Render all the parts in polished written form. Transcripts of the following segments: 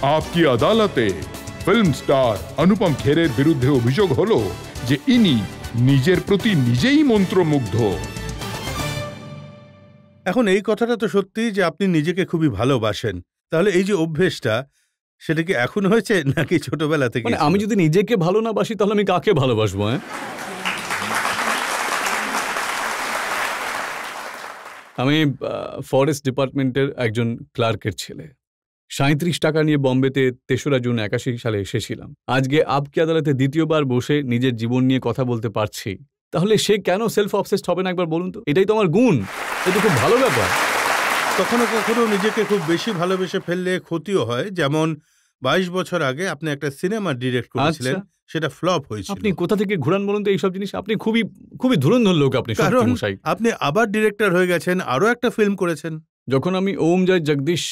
আপকি আদালতে film star অনুপম খেরের বিরুদ্ধে অভিযোগ হলো যে ইনি নিজের প্রতি নিজেই মন্ত্রমুগ্ধ। এখন এই কথাটা তো সত্যি যে আপনি নিজেকে খুবই ভালোবাসেন, তাহলে এই যে অভ্যেসটা সেটা কি এখন হয়েছে নাকি ছোটবেলা থেকে? মানে আমি যদি নিজেকে ভালো না বাসি তাহলে আমি কাকে ভালোবাসবো? আমি ফরেস্ট ডিপার্টমেন্টের একজন ক্লার্কের ছেলে। ৩৭ টাকা নিয়ে বম্বেতে ৩রা জুন ৮১ সালে এসেছিলাম। আজকে আপকি আদালতে দ্বিতীয়বার বসে নিজের জীবন নিয়ে কথা বলতে পারছি। তাহলে সে কেন সেলফ অবসেসড হবে না একবার বলুন তো? এটাই তো আমার গুণ, এটা খুব ভালো ব্যাপার। কখনো কখনো নিজেকে খুব বেশি ভালোবেসে ফেললে ক্ষতিও হয়, যেমন ২২ বছর আগে আপনি একটা সিনেমা ডিরেক্ট করেছিলেন, সেটা ফ্লপ হয়েছিল। আপনি কোথা থেকে ঘুরান বলুন তো এইসব জিনিস? আপনি খুবই খুবই ধুরন্ধর লোক আপনি। কারণ আপনি আবার ডিরেক্টর হয়ে গেছেন, আরো একটা ফিল্ম করেছেন। যখন আমি ওম জয় জগদীশ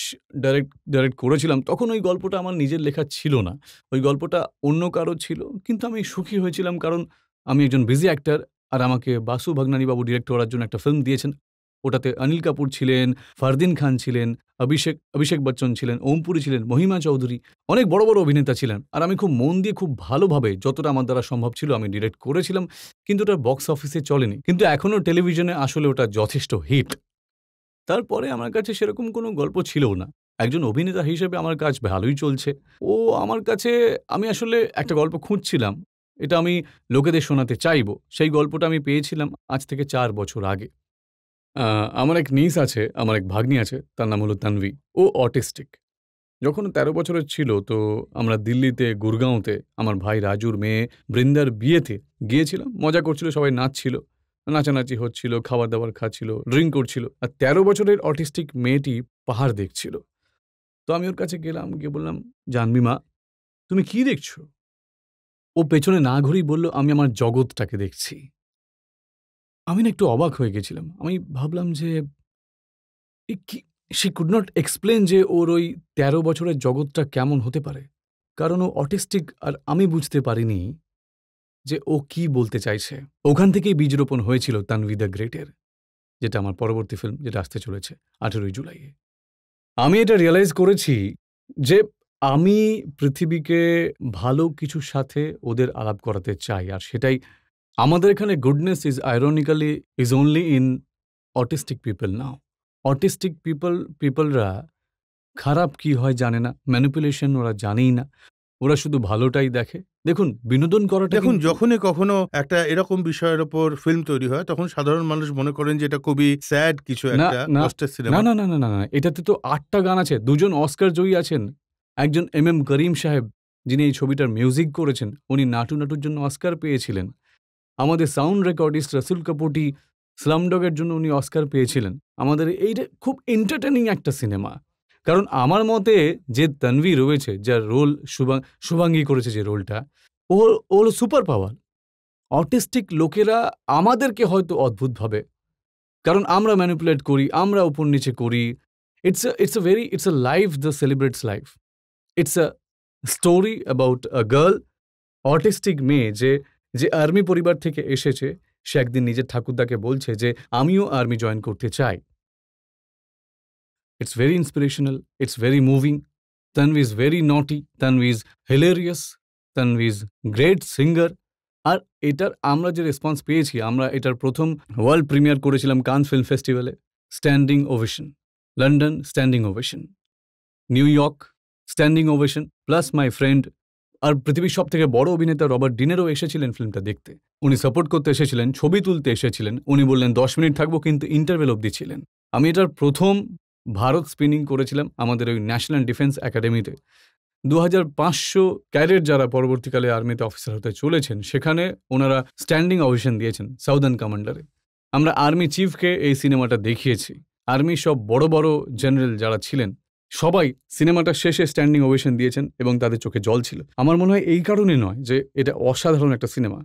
ডাইরেক্ট করেছিলাম তখন ওই গল্পটা আমার নিজের লেখা ছিল না, ওই গল্পটা অন্য কারো ছিল। কিন্তু আমি সুখী হয়েছিলাম কারণ আমি একজন বিজি অ্যাক্টর, আর আমাকে বাসু ভাগনানী বাবু ডিরেক্ট করার জন্য একটা ফিল্ম দিয়েছেন। ওটাতে অনিল কাপুর ছিলেন, ফারদিন খান ছিলেন, অভিষেক বচ্চন ছিলেন, ওমপুরি ছিলেন, মহিমা চৌধুরী, অনেক বড় বড় অভিনেতা ছিলেন। আর আমি খুব মন দিয়ে খুব ভালোভাবে যতটা আমার দ্বারা সম্ভব ছিল আমি ডিরেক্ট করেছিলাম, কিন্তু ওটা বক্স অফিসে চলেনি। কিন্তু এখনও টেলিভিশনে আসলে ওটা যথেষ্ট হিট। তারপরে আমার কাছে সেরকম কোনো গল্প ছিল না। একজন অভিনেতা হিসেবে আমার কাজ ভালোই চলছে। আমার কাছে আমি আসলে একটা গল্প খুঁজছিলাম, এটা আমি লোকেদের শোনাতে চাইব। সেই গল্পটা আমি পেয়েছিলাম আজ থেকে ৪ বছর আগে। আমার এক নিস আছে, আমার এক ভাগ্নি আছে, তার নাম হলো তানভি। ও অটিস্টিক। যখন ১৩ বছরের ছিল তো আমরা দিল্লিতে গুরগাঁওতে আমার ভাই রাজুর মেয়ে বৃন্দার বিয়েতে গিয়েছিলাম। মজা করছিল, সবাই নাচছিল, নাচানাচি হচ্ছিল, খাবার দাবার খাচ্ছিল, ড্রিঙ্ক করছিল। আর ১৩ বছরের অটিস্টিক মেয়েটি পাহাড় দেখছিল। তো আমি ওর কাছে গেলাম, গিয়ে বললাম, জানবি মা তুমি কি দেখছো? ও পেছনে না ঘুরেই বলল, আমি আমার জগৎটাকে দেখছি। আমি না একটু অবাক হয়ে গেছিলাম। আমি ভাবলাম যে শি কুড নট এক্সপ্লেন যে ওর ওই ১৩ বছরের জগৎটা কেমন হতে পারে, কারণ ও অটিস্টিক। আর আমি বুঝতে পারিনি যে ও কি বলতে চাইছে। ওখান থেকেই বীজ রোপণ হয়েছিল তানভি দ্য গ্রেটের, যেটা আমার পরবর্তী ফিল্ম, যেটা আসতে চলেছে ১৮ জুলাইয়ে। আমি এটা রিয়ালাইজ করেছি যে আমি পৃথিবীকে ভালো কিছুর সাথে ওদের আলাপ করাতে চাই, আর সেটাই আমাদের এখানে goodness is ironically is only in autistic people now. Autistic পিপলরা খারাপ কি হয় জানে না, ম্যানিপুলেশন ওরা জানেই না, ওরা শুধু ভালোটাই দেখে। দেখুন, বিনোদন করাটা, দেখুন, যখনই কখনো একটা এরকম বিষয়ের উপর ফিল্ম তৈরি হয় তখন সাধারণ মানুষ মনে করেন যে এটা খুবই স্যাড কিছু একটা কষ্টের সিনেমা। না না না না না, এটাতে তো ৮টা গান আছে, ২জন অস্কার জয়ী আছেন। একজন MM করিম সাহেব, যিনি এই ছবিটার মিউজিক করেছেন, উনি নাটু নাটুর জন্য অস্কার পেয়েছিলেন। আমাদের সাউন্ড রেকর্ডিস্ট রাসুল কাপুটি স্লামডগের জন্য উনি অস্কার পেয়েছিলেন। আমাদের এইটা খুব এন্টারটেনিং একটা সিনেমা। কারণ আমার মতে যে তানভি রয়েছে, যার রোল শুভাঙ্গী করেছে যে রোলটা, ও হলো সুপার পাওয়ার। অটিস্টিক লোকেরা আমাদেরকে হয়তো অদ্ভুত ভাবে, কারণ আমরা ম্যানিপুলেট করি, আমরা উপর নিচে করি। It's a life the celebrates life. It's a story about a girl, autistic মেয়ে যে আর্মি পরিবার থেকে এসেছে। সে একদিন নিজের ঠাকুরদাকে বলছে যে আমিও আর্মি জয়েন করতে চাই। It's very inspirational, it's very moving. Tanvi is very naughty, Tanvi is hilarious, Tanvi is great singer. আর এটার আমরা যে রেসপন্স পেয়েছি, আমরা এটার প্রথম ওয়ার্ল্ড প্রিমিয়ার করেছিলাম কান ফিল্ম ফেস্টিভ্যালে, standing ovation. London standing ovation, New York standing ovation, plus my friend আর পৃথিবীর সব থেকে বড় অভিনেতা রবার্ট ডিনেরও এসেছিলেন ফিল্মটা দেখতে। উনি সাপোর্ট করতে এসেছিলেন, ছবি তুলতে এসেছিলেন। উনি বললেন ১০ মিনিট থাকবো, কিন্তু ইন্টারভেল অবধি ছিলেন। আমি এটার প্রথম ভারত স্পিনিং করেছিলাম আমাদের ওই ন্যাশনাল ডিফেন্স একাডেমিতে। ২৫০০ ক্যাডেট যারা পরবর্তীকালে আর্মিতে অফিসার হতে চলেছেন, সেখানে ওনারা স্ট্যান্ডিং ওভেশন দিয়েছেন সাউদার্ন কমান্ডারে। আমরা আর্মি চিফকে এই সিনেমাটা দেখিয়েছি। আর্মি সব বড় বড় জেনারেল যারা ছিলেন সবাই সিনেমাটা শেষে স্ট্যান্ডিং ওভেশন দিয়েছেন এবং তাদের চোখে জল ছিল। আমার মনে হয় এই কারণে নয় যে এটা অসাধারণ একটা সিনেমা,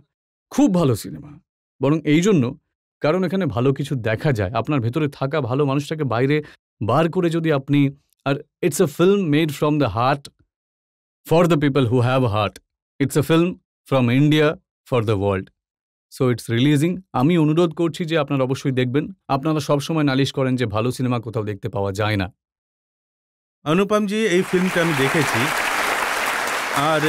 খুব ভালো সিনেমা, বরং এই জন্য কারণ এখানে ভালো কিছু দেখা যায়। আপনার ভেতরে থাকা ভালো মানুষটাকে বাইরে বার করে যদি আপনি, আর it's a film made from the heart for the people who have a heart. It's a film from India for the world. So it's releasing. আমি অনুরোধ করছি যে আপনারা অবশ্যই দেখবেন। আপনারা সবসময় নালিশ করেন যে ভালো সিনেমা কোথাও দেখতে পাওয়া যায় না। অনুপমজি, এই ফিল্মটা আমি দেখেছি, আর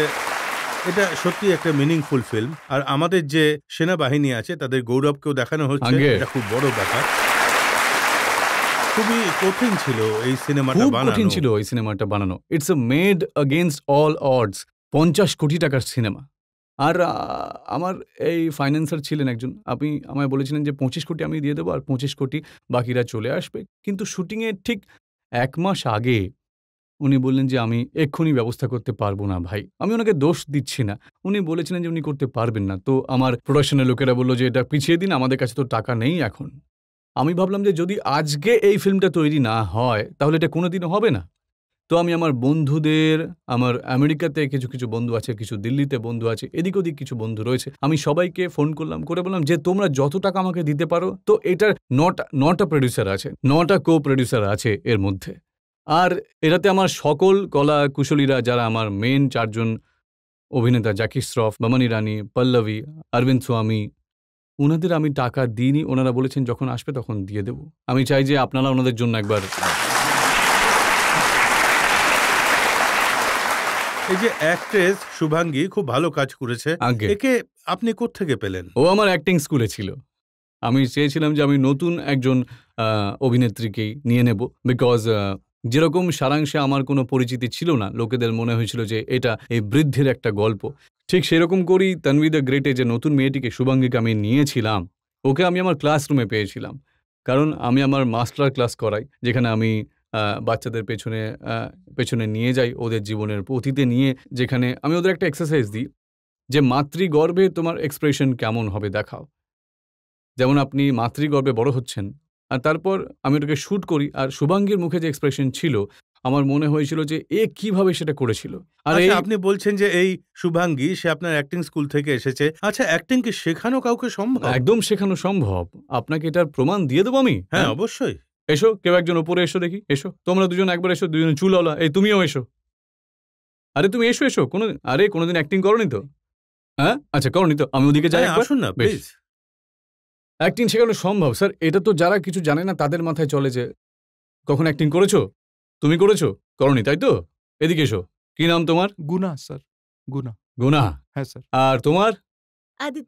এটা সত্যি একটা মিনিংফুল ফিল্ম। আর আমাদের যে সেনাবাহিনী আছে তাদের গৌরবকেও দেখানো হচ্ছে, এটা খুব বড় ব্যাপার। খুবই কঠিন ছিল এই সিনেমাটা বানানো। কঠিন ছিল এই সিনেমাটা বানানো। It's a made against all ods. 50 কোটি টাকার সিনেমা। আর আমার এই ফাইন্যান্সার ছিলেন একজন, আপনি আমায় বলেছিলেন যে 25 কোটি আমি দিয়ে দেবো আর 25 কোটি বাকিরা চলে আসবে। কিন্তু শুটিংয়ের ঠিক 1 মাস আগে উনি বললেন যে আমি এক্ষুনি ব্যবস্থা করতে পারবো না ভাই। আমি ওনাকে দোষ দিচ্ছি না, উনি বলেছিলেন যে উনি করতে পারবেন না। তো আমার প্রোডাকশনের লোকেরা বললো যে এটা পিছিয়ে দিন, আমাদের কাছে তো টাকা নেই এখন। আমি ভাবলাম যে যদি আজকে এই ফিল্মটা তৈরি না হয় তাহলে এটা কোনোদিনও হবে না। তো আমি আমার বন্ধুদের, আমার আমেরিকাতে কিছু কিছু বন্ধু আছে, কিছু দিল্লিতে বন্ধু আছে, এদিক ওদিক কিছু বন্ধু রয়েছে, আমি সবাইকে ফোন করলাম, করে বললাম যে তোমরা যত টাকা আমাকে দিতে পারো। তো এটার 9টা প্রডিউসার আছে, 9টা কো প্রডিউসার আছে এর মধ্যে। আর এটাতে আমার সকল কলা কুশলীরা, যারা আমার মেন 4 জন অভিনেতা, জ্যাকি শ্রফ, বমন ইরানি, পল্লবী, অরবিন্দ স্বামী, ওনাদের আমি টাকা দিইনি। ওনারা বলেছেন যখন আসবে তখন দিয়ে দেব। আমি চাই যে আপনারা ওনাদের জন্য একবার। এই যে অ্যাক্ট্রেস শুভাঙ্গী খুব ভালো কাজ করেছে, একে আপনি কোত্থেকে পেলেন? ও আমার অ্যাক্টিং স্কুলে ছিল। আমি চেয়েছিলাম যে আমি নতুন একজন অভিনেত্রীকেই নিয়ে নেব, বিকজ যেরকম সারাংশে আমার কোনো পরিচিতি ছিল না, লোকেদের মনে হয়েছিল যে এটা এই বৃদ্ধির একটা গল্প। ঠিক সেরকম করেই তানভি দ্য গ্রেটে যে নতুন মেয়েটিকে, শুভাঙ্গীকে আমি নিয়েছিলাম, ওকে আমি আমার ক্লাসরুমে পেয়েছিলাম। কারণ আমি আমার মাস্টার ক্লাস করাই, যেখানে আমি বাচ্চাদের পেছনে নিয়ে যাই, ওদের জীবনের অতীতে নিয়ে, যেখানে আমি ওদের একটা এক্সারসাইজ দিই যে মাতৃগর্ভে তোমার এক্সপ্রেশন কেমন হবে দেখাও। যেমন আপনি মাতৃগর্ভে বড় হচ্ছেন, আর তারপর আমি ওটাকে শ্যুট করি, আর শুভাঙ্গীর মুখে যে এক্সপ্রেশন ছিল আমার মনে হয়েছিল যে এ কিভাবে সেটা করেছিল। আর আপনি বলছেন যে এই শুভাঙ্গী, সে আপনার অ্যাক্টিং স্কুল থেকে এসেছে। আচ্ছা, অ্যাক্টিং কি শেখানো কাউকে সম্ভব? একদম শেখানো সম্ভব। আপনাকে এটার প্রমাণ দিয়ে দেবো আমি। হ্যাঁ, অবশ্যই। এসো, কেউ একজন ওপরে এসো দেখি। এসো, তোমরা দুজন একবার এসো, দুজন চুলওয়ালা। এই তুমিও এসো। আরে তুমি এসো এসো। কোনোদিন অ্যাক্টিং করনি তো? হ্যাঁ, আচ্ছা করনি তো, আমি ওদিকে যাই। আসুন না প্লিজ। অ্যাক্টিং শেখানো সম্ভব স্যার। এটা তো যারা কিছু জানে না তাদের মাথায় চলে যে কখন অ্যাক্টিং করেছো? তুমি করেছো? করনি, তাই তো? এদিকে এসো। কি নাম তোমার? গুনা স্যার। গুনা। গুনা? হ্যাঁ স্যার। আর তোমার?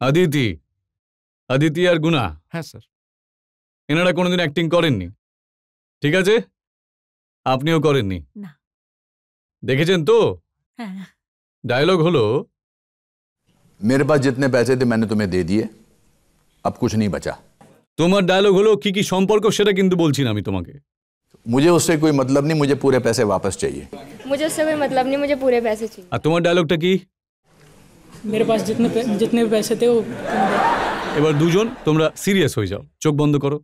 আদিতি। আদিতি আর গুনা? হ্যাঁ স্যার। এনারা কোনোদিন অ্যাক্টিং করেননি, ঠিক আছে? আপনিও করেননি না। দেখেছেন তো? হ্যাঁ। ডায়লগ হলো, मेरे पास जितने पैसे थे मैंने तुम्हें दे दिए, अब कुछ नहीं बचा। তোমার ডায়লগ হলো কি কি সম্পর্ক সেটা কিন্তু বলছি না আমি তোমাকে। मुझे उससे कोई मतलब नहीं, मुझे पूरे पैसे वापस चाहिए। मुझे उससे कोई मतलब नहीं, मुझे पूरे पैसे चाहिए। আর তোমার ডায়লগটা কি? मेरे पास जितने पैसे थे वो। এবার দুজন তোমরা সিরিয়াস হয়ে যাও, চোখ বন্ধ করো,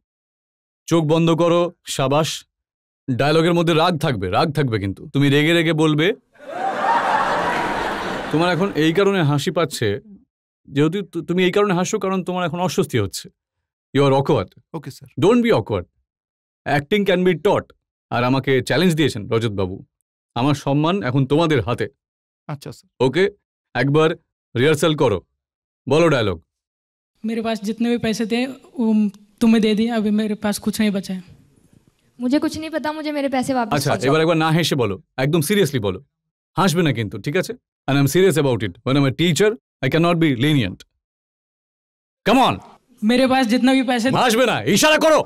চোখ বন্ধ করো। শাবাশ। ডায়লগের মধ্যে রাগ থাকবে কিন্তু তুমি রেগে রেগে বলবে। তোমার এখন এই কারণে হাসি পাচ্ছে, যেহেতু তুমি এই কারণে হাসো কারণ তোমার এখন অস্বস্তি হচ্ছে। You are awkward. Okay sir. Don't be awkward. Acting can be taught. আর আমাকে চ্যালেঞ্জ দিয়েছেন রজত বাবু, আমার সম্মান এখন তোমাদের হাতে। আচ্ছা স্যার। ওকে, একবার রিহার্সাল করো, বলো ডায়লগ। मेरे पास जितने भी पैसे थे वो तुम्हें दे दिए, अभी मेरे पास कुछ नहीं बचा है। मुझे कुछ नहीं पता, मुझे मेरे पैसे वापस আচ্ছা, এবার একবার না হেসে বলো, একদম সিরিয়াসলি বলো, হাসবে না কিন্তু, ঠিক আছে? And I'm serious about it. When I'm a teacher, I cannot be lenient. Come on. मेरे पास जितना भी पैसे, হাসবে না, ইশারা করো।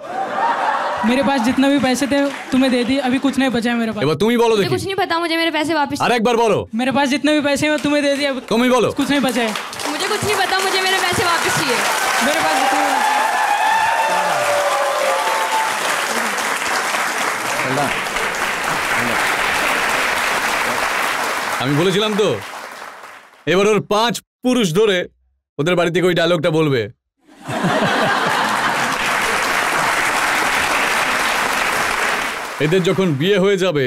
मेरे पास जितना भी पैसे थे तुम्हें दे दिए, अभी कुछ नहीं बचा है मेरे पास। এবার তুমি বলো मुझे দেখি। कुछ नहीं पता, मुझे मेरे पैसे वापस আরেকবার বলো। मेरे पास जितने भी पैसे हैं तुम्हें दे दिए, अभी তুমি বলো। कुछ नहीं बचा है। मुझे कुछ नहीं पता, मुझे मेरे पैसे वापस चाहिए। मेरे पास जितने भी আমি বলেছিলাম তো, এবার ওর 5 পুরুষ ধরে ওদের বাড়ি থেকে ওই ডায়লগটা বলবে। এদের যখন বিয়ে হয়ে যাবে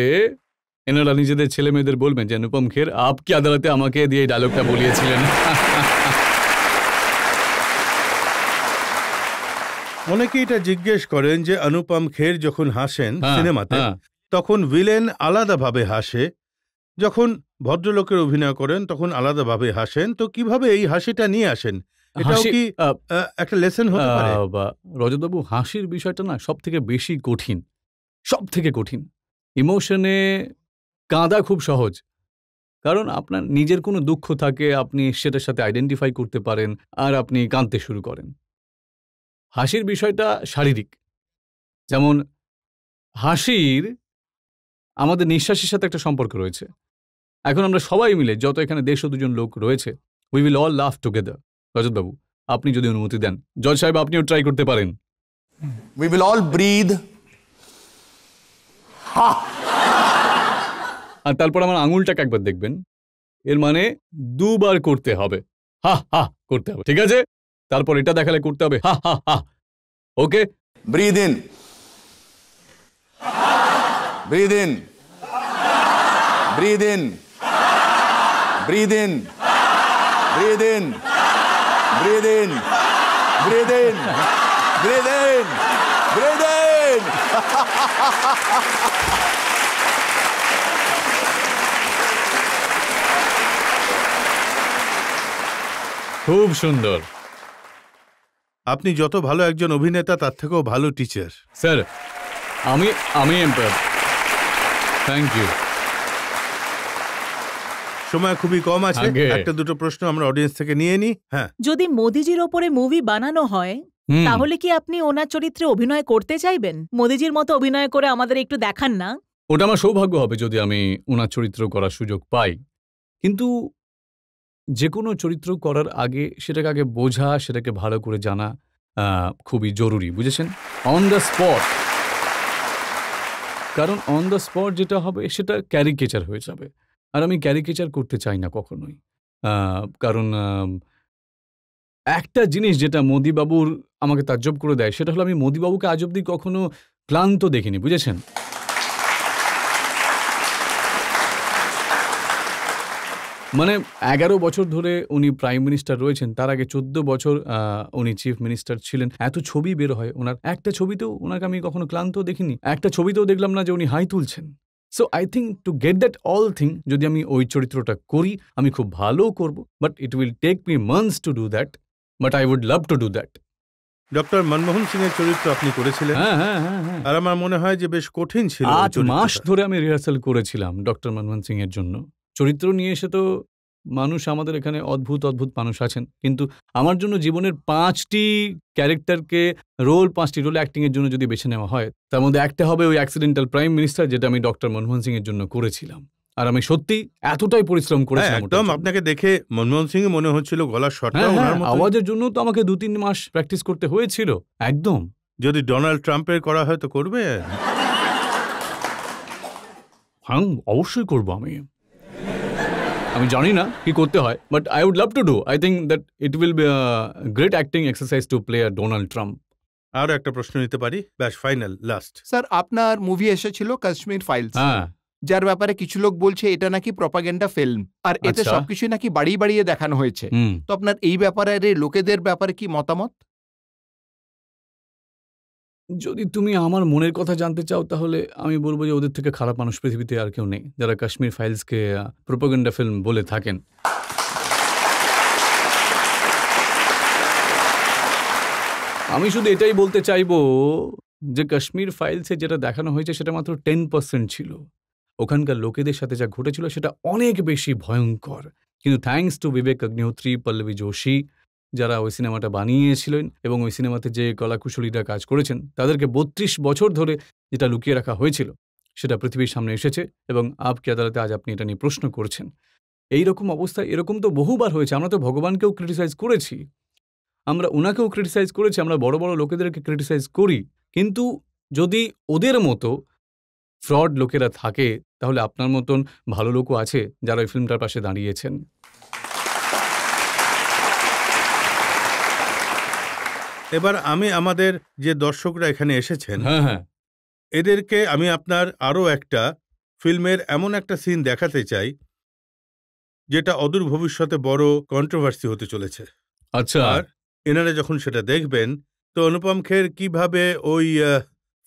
এনারা নিজেদের ছেলে মেয়েদের বলবেন যে অনুপম খের আপকি আদালতে আমাকে দিয়ে এই ডায়লগটা বলিয়েছিলেন। অনেকে এটা জিজ্ঞেস করেন যে অনুপম খের যখন হাসেন সিনেমাতে তখন ভিলেন আলাদাভাবে হাসে, যখন ভদ্রলোকের অভিনয় করেন তখন আলাদাভাবে হাসেন, তো কিভাবে এই হাসিটা নিয়ে আসেন? এটাও কি একটা লেসন হতে পারে? রজতবাবু, হাসির বিষয়টা না সব থেকে বেশি কঠিন, সব থেকে কঠিন। ইমোশনে কাঁদা খুব সহজ, কারণ আপনার নিজের কোনো দুঃখ থাকে, আপনি সেটার সাথে আইডেন্টিফাই করতে পারেন আর আপনি কাঁদতে শুরু করেন। হাসির বিষয়টা শারীরিক, যেমন হাসির আমাদের নিঃশ্বাসের সাথে একটা সম্পর্ক রয়েছে। এখন আমরা সবাই মিলে, যত এখানে 150 লোক রয়েছে, উই উইল অল লাফ টুগেদার। রজত বাবু, আপনি যদি অনুমতি দেন, জজ সাহেব আপনিও ট্রাই করতে পারেন। We will all breathe. আর তারপর আমার আঙুলটাকে একবার দেখবেন, এর মানে 2 বার করতে হবে, হা হা করতে হবে, ঠিক আছে? তারপর এটা দেখালে করতে হবে হা হা হা। ওকে, Breathe in. Breathe in. Breathe in. Breathe in. Breathe in. Breathe in. Breathe in. Breathe in. Breathe in. খুব সুন্দর। আপনি যত ভালো একজন অভিনেতা তার থেকেও ভালো টিচার। স্যার, আমি থ্যাংক ইউ। সময় খুবই কম আছে, আগে। একটা দুটো প্রশ্ন আমরা অডিয়েন্স থেকে নিয়ে নিই। হ্যাঁ, যদি মোদিজির ওপরে মুভি বানানো হয়, তাহলে কি আপনি ওনার চরিত্রে অভিনয় করতে চাইবেন? মোদিজির মতো অভিনয় করে আমাদের একটু দেখান না। ওটা আমার সৌভাগ্য হবে যদি আমি ওনার চরিত্র করার সুযোগ পাই, কিন্তু যে কোনো চরিত্র করার আগে সেটাকে আগে বোঝা, সেটাকে ভালো করে জানা খুবই জরুরি, বুঝেছেন? অন দ্য স্পট, কারণ অন দ্য স্পট যেটা হবে সেটা ক্যারিকেচার হয়ে যাবে, আর আমি ক্যারিকেচার করতে চাই না কখনোই। কারণ একটা জিনিস যেটা মোদিবাবুর আমাকে তাজ্জব করে দেয়, সেটা হলো আমি মোদিবাবুকে আজ অব্দি কখনো ক্লান্ত দেখিনি, বুঝেছেন? মানে 11 বছর ধরে উনি প্রাইম মিনিস্টার রয়েছেন, তার আগে 14 বছর উনি চিফ মিনিস্টার ছিলেন। এত ছবি বের হয় ওনার, একটা ছবিতেও ওনাকে আমি কখনো ক্লান্ত দেখিনি, একটা ছবিতেও দেখলাম না যে উনি হাই তুলছেন। So I think to get that all thing, যদি আমি ওই চরিত্রটা করি, আমি খুব ভালো করব, but it will take me months to do that, but I would love to do that. Doctor Manmohan Singh এর চরিত্র আপনি করেছিলেন, আর আমার মনে হয় যে বেশ কঠিন ছিল। 8 মাস ধরে আমি রিহার্সাল করেছিলাম ডক্টর মনমোহন সিং এর জন্য। চরিত্র নিয়ে এসে তো মানুষ আমাদের এখানে অদ্ভুত অদ্ভুত মানুষ আছেন, কিন্তু আমার জন্য জীবনের 5টি ক্যারেক্টারকে রোল, 5টি রোল অ্যাক্টিং এর জন্য যদি বেছে নেওয়া হয়, তার মধ্যে একটা হবে ওই অ্যাক্সিডেন্টাল প্রাইম মিনিস্টার, যেটা আমি ডক্টর মনমোহন সিং এর জন্য করেছিলাম। আর আমি সত্যি এতটাই পরিশ্রম করেছিলাম। একদম, আপনাকে দেখে মনমোহন সিং মনে হচ্ছিল গলার স্বরটা ওনার মতো। আওয়াজের জন্য তো আমাকে 2-3 মাস প্র্যাকটিস করতে হয়েছিল। একদম। যদি ডোনাল্ড ট্রাম্পের করা হয় তো করবে? হ্যাঁ, অবশ্যই করবো। আমি জানি না কি করতে হয়, but I would love to do. I think that it will be a great acting exercise to play a Donald Trump. আর একটা প্রশ্ন নিতে পারি? ব্যাস, ফাইনাল, লাস্ট। স্যার, আপনার মুভি এসেছিল কাশ্মীর ফাইলস, হ্যাঁ, যার ব্যাপারে কিছু লোক বলছে এটা নাকি প্রপাগান্ডা ফিল্ম, আর এতে আচ্ছা। সবকিছু নাকি বাড়িয়ে বাড়িয়ে দেখানো হয়েছে। তো আপনার এই ব্যাপারে লোকেদের ব্যাপারে কি মতামত? যদি তুমি আমার মনের কথা জানতে চাও, তাহলে আমি বলবো যে ওদের থেকে খারাপ মানুষ পৃথিবীতে আর কেউ নেই, যারা কাশ্মীর ফাইলসকে প্রোপাগান্ডা ফিল্ম বলে থাকেন। আমি শুধু এটাই বলতে চাইবো যে কাশ্মীর ফাইলসে যেটা দেখানো হয়েছে সেটা মাত্র 10% ছিল। ওখানকার লোকেদের সাথে যা ঘটেছিল সেটা অনেক বেশি ভয়ঙ্কর। কিন্তু থ্যাঙ্কস টু বিবেক অগ্নিহোত্রী, পল্লবী যোশী, যারা ওই সিনেমাটা বানিয়েছিলেন এবং ওই সিনেমাতে যে কলাকুশলীরা কাজ করেছেন, তাদেরকে 32 বছর ধরে যেটা লুকিয়ে রাখা হয়েছিল সেটা পৃথিবীর সামনে এসেছে, এবং আপকি আদালতে আজ আপনি এটা নিয়ে প্রশ্ন করছেন। এইরকম অবস্থায় এরকম তো বহুবার হয়েছে। আমরা তো ভগবানকেও ক্রিটিসাইজ করেছি, আমরা ওনাকেও ক্রিটিসাইজ করেছি, আমরা বড় বড় লোকেদেরকে ক্রিটিসাইজ করি, কিন্তু যদি ওদের মতো ফ্রড লোকেরা থাকে, তাহলে আপনার মতন ভালো লোকও আছে যারা ওই ফিল্মটার পাশে দাঁড়িয়েছেন। এবার আমি আমাদের যে দর্শকরা এখানে এসেছেন, হ্যাঁ, এদেরকে আমি আপনার আরও একটা ফিল্মের এমন একটা সিন দেখাতে চাই যেটা অদূর ভবিষ্যতে বড় কন্ট্রোভার্সি হতে চলেছে। আচ্ছা। আর এনারা যখন সেটা দেখবেন, তো অনুপম খের কিভাবে ওই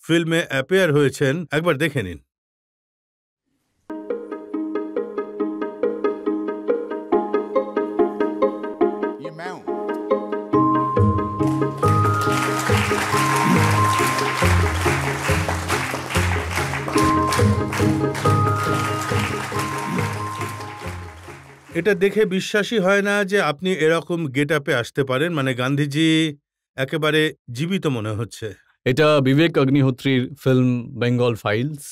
ফিল্মে অ্যাপিয়ার হয়েছেন একবার দেখে নিন। এটা দেখে বিশ্বাসই হয় না যে আপনি এরকম গেট আপে আসতে পারেন, মানে গান্ধীজি একেবারে জীবিত মনে হচ্ছে। এটা বিবেক অগ্নিহোত্রীর ফিল্ম বেঙ্গল ফাইলস,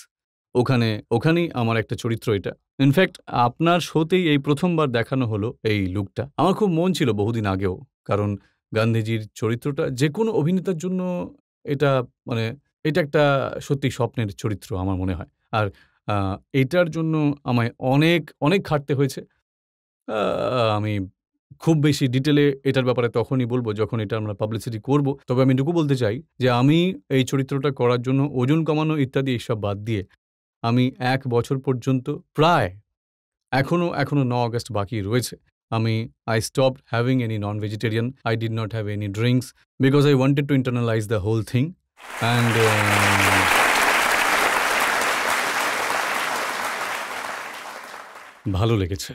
ওখানেই আমার একটা চরিত্র এটা। ইনফ্যাক্ট আপনার শোতেই এই প্রথমবার দেখানো হলো এই লুকটা। আমার খুব মন ছিল বহুদিন আগেও, কারণ গান্ধীজির চরিত্রটা যে কোনো অভিনেতার জন্য এটা এটা একটা সত্যি স্বপ্নের চরিত্র আমার মনে হয়। আর এটার জন্য আমায় অনেক অনেক খাটতে হয়েছে। আমি খুব বেশি ডিটেলে এটার ব্যাপারে তখনই বলবো যখন এটা আমরা পাবলিসিটি করব। তবে আমি এটুকু বলতে চাই যে আমি এই চরিত্রটা করার জন্য ওজন কমানো ইত্যাদি এইসব বাদ দিয়ে আমি 1 বছর পর্যন্ত প্রায় এখনো 9 আগস্ট বাকি রয়েছে, I stopped having any non-vegetarian. I did not have any drinks because I wanted to internalize the whole thing. And ভালো লেগেছে।